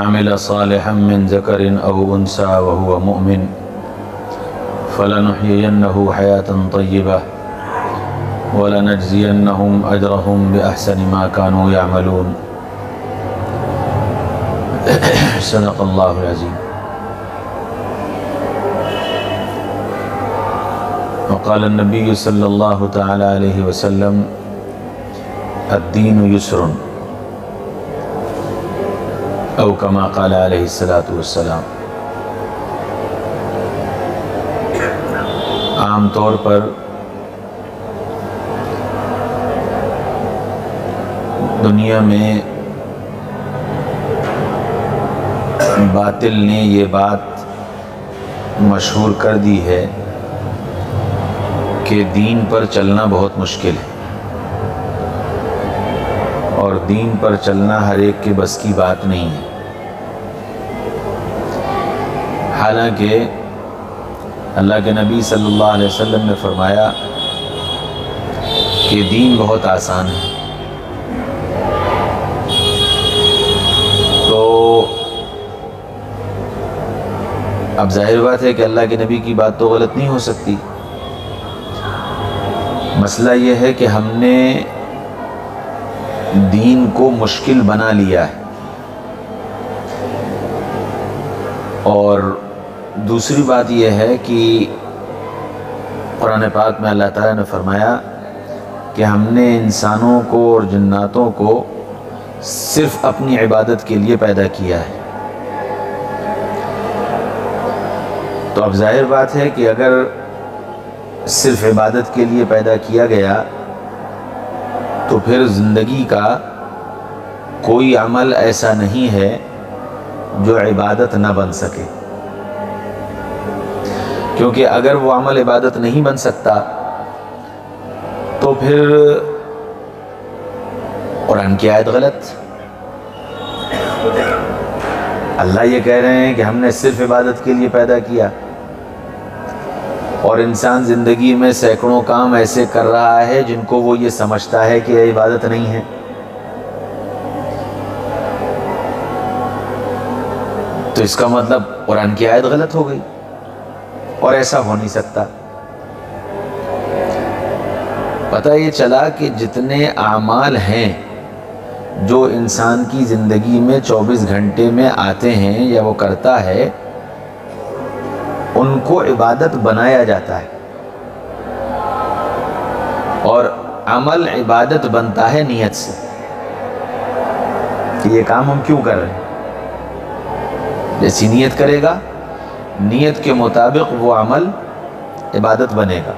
عمل صالحا من ذكر أو أنثى وهو مؤمن فلنحيينه حياة طيبة ولنجزينهم أجرهم بأحسن ما كانوا يعملون صدق الله العظيم. وقال النبي صلى الله تعالى عليه وسلم الدين يسر او كما قال عليه الصلاة والسلام. عام طور پر دنیا میں باطل نے یہ بات مشہور کر دی ہے کہ دین پر چلنا بہت مشکل ہے اور دین پر چلنا ہر ایک کے بس کی بات نہیں ہے. حالانکہ اللہ کے نبی صلی اللہ علیہ وسلم نے فرمایا کہ دین بہت آسان ہے. تو اب ظاہر بات ہے کہ اللہ کے نبی کی بات تو غلط نہیں ہو سکتی. مسئلہ یہ ہے کہ ہم نے دین کو مشکل بنا لیا ہے. اور دوسری بات یہ ہے کہ قرآن پاک میں اللہ تعالیٰ نے فرمایا کہ ہم نے انسانوں کو اور جناتوں کو صرف اپنی عبادت کے لیے پیدا کیا ہے. تو اب ظاہر بات ہے کہ اگر صرف عبادت کے لیے پیدا کیا گیا تو پھر زندگی کا کوئی عمل ایسا نہیں ہے جو عبادت نہ بن سکے. کیونکہ اگر وہ عمل عبادت نہیں بن سکتا تو پھر قرآن کی آیت غلط. اللہ یہ کہہ رہے ہیں کہ ہم نے صرف عبادت کے لیے پیدا کیا اور انسان زندگی میں سینکڑوں کام ایسے کر رہا ہے جن کو وہ یہ سمجھتا ہے کہ یہ عبادت نہیں ہے. تو اس کا مطلب قرآن کی آیت غلط ہو گئی اور ایسا ہو نہیں سکتا. پتہ یہ چلا کہ جتنے اعمال ہیں جو انسان کی زندگی میں 24 گھنٹے میں آتے ہیں یا وہ کرتا ہے ان کو عبادت بنایا جاتا ہے. اور عمل عبادت بنتا ہے نیت سے کہ یہ کام ہم کیوں کر رہے ہیں. جیسی نیت کرے گا نیت کے مطابق وہ عمل عبادت بنے گا.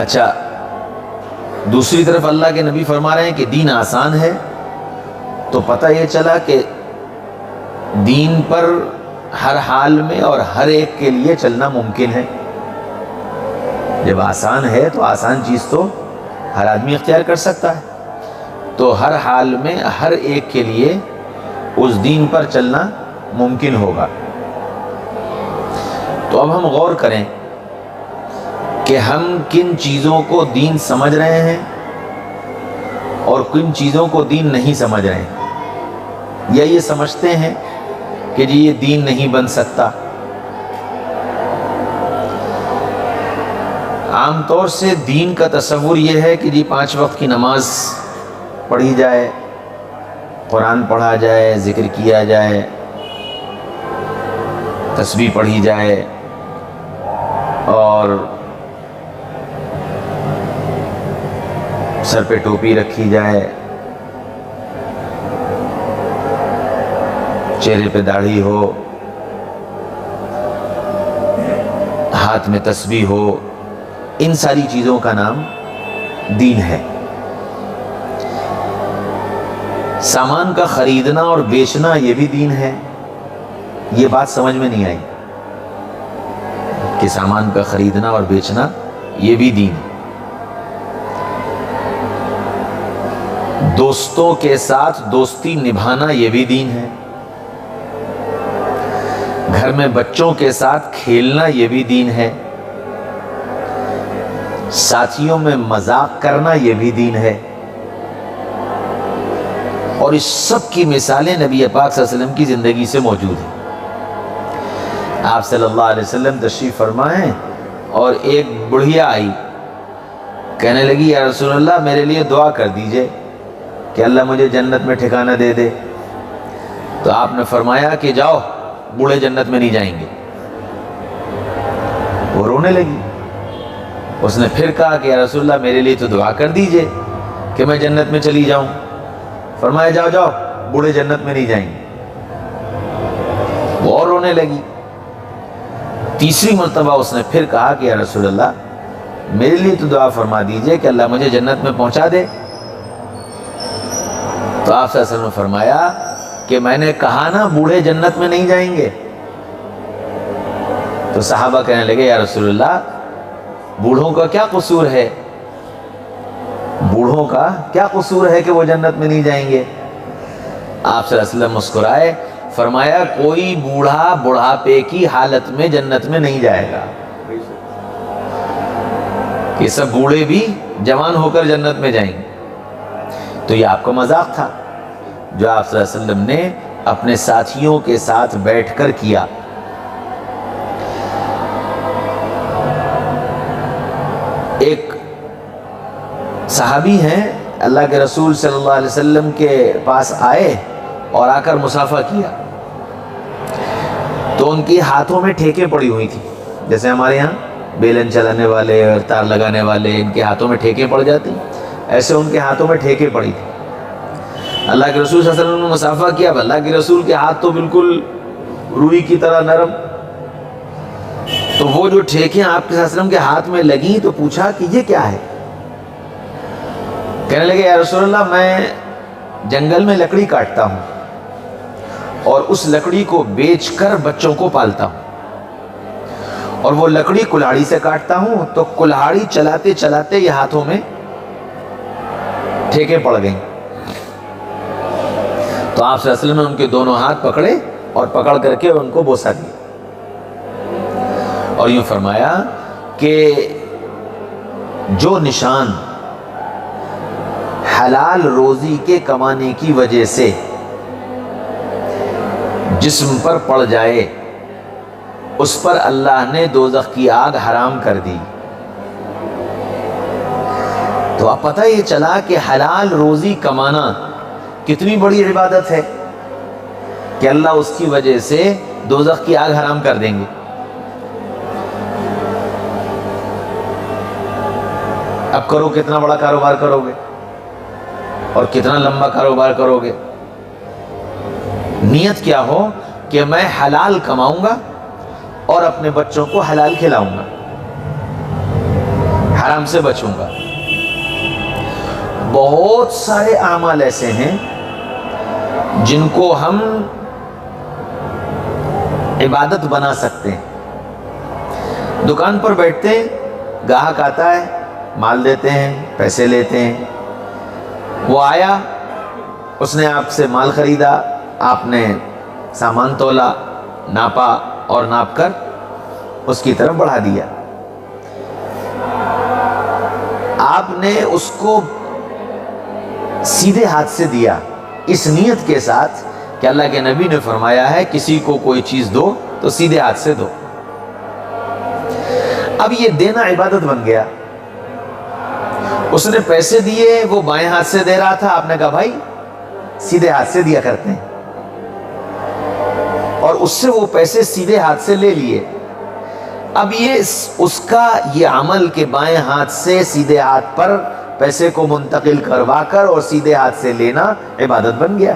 اچھا، دوسری طرف اللہ کے نبی فرما رہے ہیں کہ دین آسان ہے. تو پتہ یہ چلا کہ دین پر ہر حال میں اور ہر ایک کے لیے چلنا ممکن ہے. جب آسان ہے تو آسان چیز تو ہر آدمی اختیار کر سکتا ہے. تو ہر حال میں ہر ایک کے لیے اس دین پر چلنا ممکن ہوگا. تو اب ہم غور کریں کہ ہم کن چیزوں کو دین سمجھ رہے ہیں اور کن چیزوں کو دین نہیں سمجھ رہے ہیں. یا یہ سمجھتے ہیں کہ جی یہ دین نہیں بن سکتا. عام طور سے دین کا تصور یہ ہے کہ جی 5 وقت کی نماز پڑھی جائے، قرآن پڑھا جائے، ذکر کیا جائے، تسبیح پڑھی جائے اور سر پہ ٹوپی رکھی جائے، چہرے پہ داڑھی ہو، ہاتھ میں تسبیح ہو. ان ساری چیزوں کا نام دین ہے. سامان کا خریدنا اور بیچنا یہ بھی دین ہے. یہ بات سمجھ میں نہیں آئی کہ سامان کا خریدنا اور بیچنا یہ بھی دین ہے. دوستوں کے ساتھ دوستی نبھانا یہ بھی دین ہے. گھر میں بچوں کے ساتھ کھیلنا یہ بھی دین ہے. ساتھیوں میں مذاق کرنا یہ بھی دین ہے. اور اس سب کی مثالیں نبی پاک صلی اللہ علیہ وسلم کی زندگی سے موجود ہیں۔ آپ صلی اللہ علیہ وسلم تشریف فرمائیں اور ایک بڑھیا آئی، کہنے لگی یا رسول اللہ میرے لیے دعا کر دیجئے کہ اللہ مجھے جنت میں ٹھکانہ دے دے۔ تو آپ نے فرمایا کہ جاؤ، بوڑھے جنت میں نہیں جائیں گے۔ وہ رونے لگی۔ اس نے پھر کہا کہ یا رسول اللہ میرے لیے تو دعا کر دیجئے کہ میں جنت میں چلی جاؤں۔ فرمایا جاؤ جاؤ، بوڑھے جنت میں نہیں جائیں گے۔ وہ اور رونے لگی۔ تیسری مرتبہ اس نے پھر کہا کہ یا رسول اللہ میرے لیے تو دعا فرما دیجئے کہ اللہ مجھے جنت میں پہنچا دے۔ تو آپ صلی اللہ علیہ وسلم نے فرمایا کہ میں نے کہا نا بوڑھے جنت میں نہیں جائیں گے۔ تو صحابہ کہنے لگے یا رسول اللہ بوڑھوں کا کیا قصور ہے، بوڑھوں کا کیا قصور ہے کہ وہ جنت میں نہیں جائیں گے؟ آپ صلی اللہ علیہ وسلم مسکرائے، فرمایا کوئی بوڑھا بڑھاپے کی حالت میں جنت میں نہیں جائے گا، کہ سب بوڑھے بھی جوان ہو کر جنت میں جائیں گے۔ تو یہ آپ کا مذاق تھا جو آپ صلی اللہ علیہ وسلم نے اپنے ساتھیوں کے ساتھ بیٹھ کر کیا۔ ایک صحابی ہیں اللہ کے رسول صلی اللہ علیہ وسلم کے پاس آئے اور آ کر مصافحہ کیا، تو ان کے ہاتھوں میں ٹھیکیں پڑی ہوئی تھی، جیسے ہمارے یہاں بیلن چلانے والے اور تار لگانے والے ان کے ہاتھوں میں ٹھیکیں پڑ جاتی، ایسے ان کے ہاتھوں میں ٹھیکیں پڑی تھی۔ اللہ کے رسول صلی اللہ علیہ وسلم نے مصافحہ کیا، اللہ کے رسول کے ہاتھ تو بالکل روئی کی طرح نرم، تو وہ جو ٹھیکیں آپ کے وسلم کے ہاتھ میں لگیں تو پوچھا کہ یہ کیا ہے؟ کہنے لگے یا رسول اللہ میں جنگل میں لکڑی کاٹتا ہوں اور اس لکڑی کو بیچ کر بچوں کو پالتا ہوں، اور وہ لکڑی کلہاڑی سے کاٹتا ہوں تو کلہاڑی چلاتے چلاتے یہ ہاتھوں میں ٹھیکیں پڑ گئیں۔ تو آپ صلی اللہ علیہ وسلم نے ان کے دونوں ہاتھ پکڑے اور پکڑ کر کے ان کو بوسہ دیا اور یوں فرمایا کہ جو نشان حلال روزی کے کمانے کی وجہ سے جسم پر پڑ جائے اس پر اللہ نے دوزخ کی آگ حرام کر دی۔ تو اب پتہ یہ چلا کہ حلال روزی کمانا کتنی بڑی عبادت ہے کہ اللہ اس کی وجہ سے دوزخ کی آگ حرام کر دیں گے۔ اب کرو کتنا بڑا کاروبار کرو گے اور کتنا لمبا کاروبار کرو گے، نیت کیا ہو کہ میں حلال کماؤں گا اور اپنے بچوں کو حلال کھلاؤں گا، حرام سے بچوں گا۔ بہت سارے اعمال ایسے ہیں جن کو ہم عبادت بنا سکتے ہیں۔ دکان پر بیٹھتے ہیں، گاہک آتا ہے، مال دیتے ہیں، پیسے لیتے ہیں، وہ آیا، اس نے آپ سے مال خریدا، آپ نے سامان تولا، ناپا اور ناپ کر اس کی طرف بڑھا دیا۔ آپ نے اس کو سیدھے ہاتھ سے دیا اس نیت کے ساتھ کہ اللہ کے نبی نے فرمایا ہے کسی کو کوئی چیز دو تو سیدھے ہاتھ سے دو۔ اب یہ دینا عبادت بن گیا۔ اس نے پیسے دیے، وہ بائیں ہاتھ سے دے رہا تھا، آپ نے کہا بھائی سیدھے ہاتھ سے دیا کرتے ہیں، اور اس سے وہ پیسے سیدھے ہاتھ سے لے لیے۔ اب یہ اس کا یہ عمل کہ بائیں ہاتھ سے سیدھے ہاتھ پر پیسے کو منتقل کروا کر اور سیدھے ہاتھ سے لینا عبادت بن گیا۔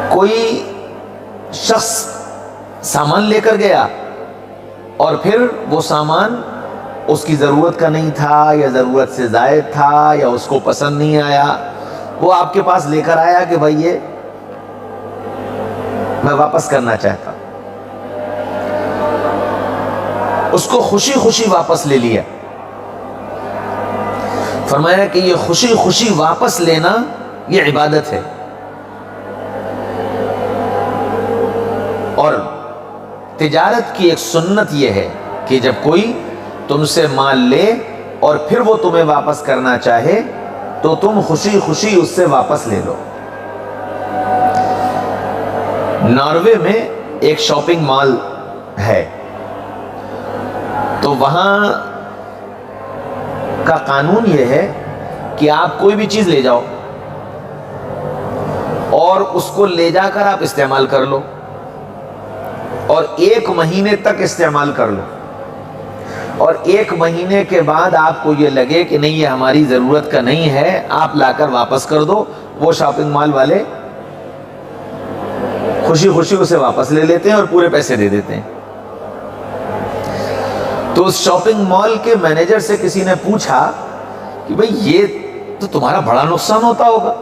کوئی شخص سامان لے کر گیا اور پھر وہ سامان اس کی ضرورت کا نہیں تھا یا ضرورت سے زائد تھا یا اس کو پسند نہیں آیا، وہ آپ کے پاس لے کر آیا کہ بھائی یہ میں واپس کرنا چاہتا ہوں، اس کو خوشی خوشی واپس لے لیا۔ فرمایا کہ یہ خوشی خوشی واپس لینا یہ عبادت ہے، اور تجارت کی ایک سنت یہ ہے کہ جب کوئی تم سے مال لے اور پھر وہ تمہیں واپس کرنا چاہے تو تم خوشی خوشی اس سے واپس لے لو۔ ناروے میں ایک شاپنگ مال ہے، تو وہاں کا قانون یہ ہے کہ آپ کوئی بھی چیز لے جاؤ اور اس کو لے جا کر آپ استعمال کر لو، اور 1 مہینے تک استعمال کر لو، اور 1 مہینے کے بعد آپ کو یہ لگے کہ نہیں یہ ہماری ضرورت کا نہیں ہے، آپ لا کر واپس کر دو۔ وہ شاپنگ مال والے خوشی خوشی اسے واپس لے لیتے ہیں اور پورے پیسے دے دیتے ہیں۔ تو اس شاپنگ مال کے مینیجر سے کسی نے پوچھا کہ بھئی یہ تو تمہارا بڑا نقصان ہوتا ہوگا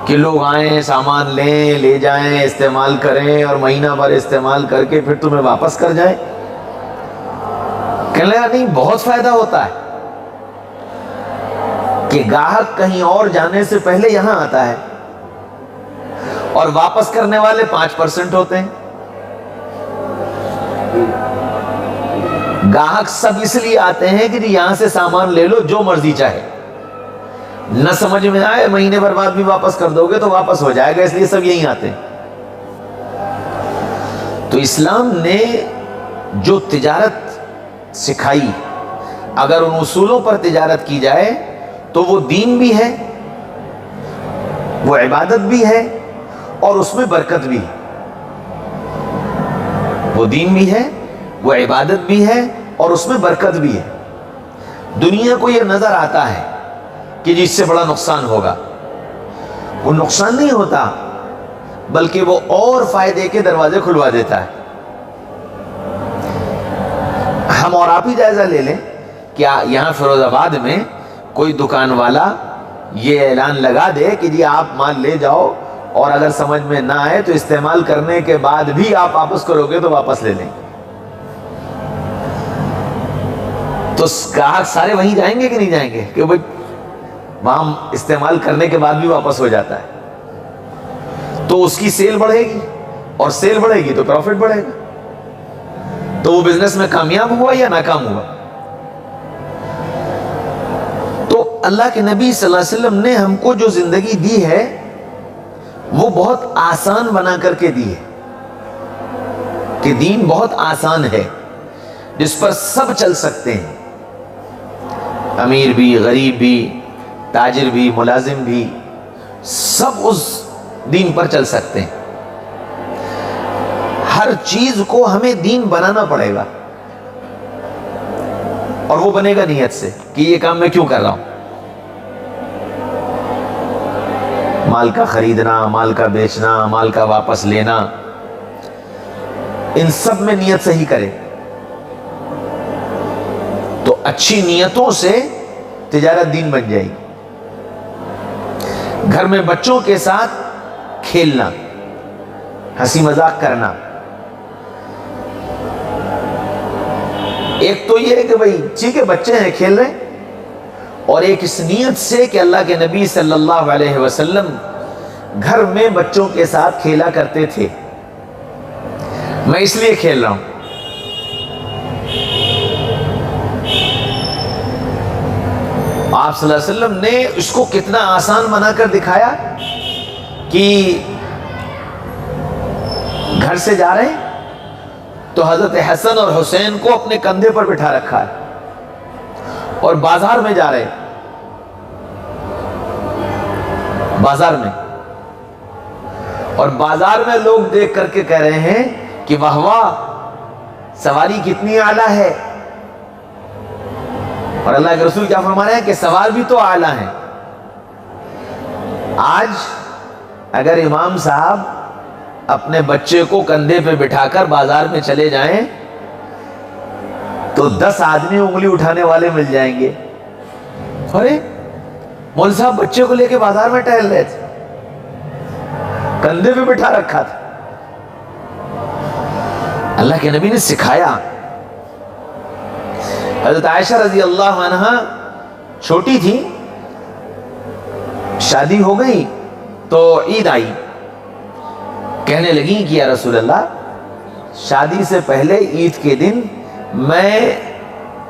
کہ لوگ آئیں، سامان لیں، لے جائیں، استعمال کریں اور مہینہ بھر استعمال کر کے پھر تمہیں واپس کر جائیں۔ کہنے لگا نہیں، بہت فائدہ ہوتا ہے کہ گاہک کہیں اور جانے سے پہلے یہاں آتا ہے اور واپس کرنے والے 5% ہوتے ہیں۔ گاہک سب اس لیے آتے ہیں کہ یہاں سے سامان لے لو جو مرضی چاہے، نہ سمجھ میں آئے مہینے بھر بعد بھی واپس کر دو گے تو واپس ہو جائے گا، اس لیے سب یہیں آتے ہیں۔ تو اسلام نے جو تجارت سکھائی، اگر ان اصولوں پر تجارت کی جائے تو وہ دین بھی ہے، وہ عبادت بھی ہے، اور اس میں برکت بھی ہے۔ وہ دین بھی ہے، وہ عبادت بھی ہے، اور اس میں برکت بھی ہے۔ دنیا کو یہ نظر آتا ہے کہ جس سے بڑا نقصان ہوگا، وہ نقصان نہیں ہوتا بلکہ وہ اور فائدے کے دروازے کھلوا دیتا ہے۔ ہم اور آپ ہی جائزہ لے لیں، کیا یہاں فیروز آباد میں کوئی دکان والا یہ اعلان لگا دے کہ جی آپ مال لے جاؤ اور اگر سمجھ میں نہ آئے تو استعمال کرنے کے بعد بھی آپ واپس کرو گے تو واپس لے لیں؟ تو گاہک سارے وہیں جائیں گے کہ نہیں جائیں گے کہ بھئی وہاں استعمال کرنے کے بعد بھی واپس ہو جاتا ہے؟ تو اس کی سیل بڑھے گی، اور سیل بڑھے گی تو پروفٹ بڑھے گا، تو وہ بزنس میں کامیاب ہوا یا ناکام ہوا؟ تو اللہ کے نبی صلی اللہ علیہ وسلم نے ہم کو جو زندگی دی ہے وہ بہت آسان بنا کر کے دی ہے، کہ دین بہت آسان ہے جس پر سب چل سکتے ہیں، امیر بھی، غریب بھی، تاجر بھی، ملازم بھی، سب اس دین پر چل سکتے ہیں۔ ہر چیز کو ہمیں دین بنانا پڑے گا، اور وہ بنے گا نیت سے کہ یہ کام میں کیوں کر رہا ہوں۔ مال کا خریدنا، مال کا بیچنا، مال کا واپس لینا، ان سب میں نیت صحیح کرے تو اچھی نیتوں سے تجارت دین بن جائے گی۔ گھر میں بچوں کے ساتھ کھیلنا، ہنسی مذاق کرنا، ایک تو یہ ہے کہ بھئی ٹھیک ہے بچے ہیں کھیل رہے ہیں، اور ایک اس نیت سے کہ اللہ کے نبی صلی اللہ علیہ وسلم گھر میں بچوں کے ساتھ کھیلا کرتے تھے، میں اس لیے کھیل رہا ہوں۔ آپ صلی اللہ علیہ وسلم نے اس کو کتنا آسان بنا کر دکھایا کہ گھر سے جا رہے ہیں تو حضرت حسن اور حسین کو اپنے کندھے پر بٹھا رکھا ہے، اور بازار میں جا رہے ہیں، بازار میں، اور بازار میں لوگ دیکھ کر کے کہہ رہے ہیں کہ واہ واہ سواری کتنی اعلیٰ ہے، اور اللہ کے رسول کیا فرما رہے ہیں کہ سوار بھی تو اعلیٰ ہیں۔ آج اگر امام صاحب اپنے بچے کو کندھے پہ بٹھا کر بازار میں چلے جائیں تو 10 آدمی انگلی اٹھانے والے مل جائیں گے، ارے مول صاحب بچے کو لے کے بازار میں ٹہل رہے تھے، کندھے پہ بٹھا رکھا تھا۔ اللہ کے نبی نے سکھایا۔ حضرت عائشہ رضی اللہ عنہ چھوٹی تھی، شادی ہو گئی تو عید آئی، کہنے لگی کہ یا رسول اللہ شادی سے پہلے عید کے دن میں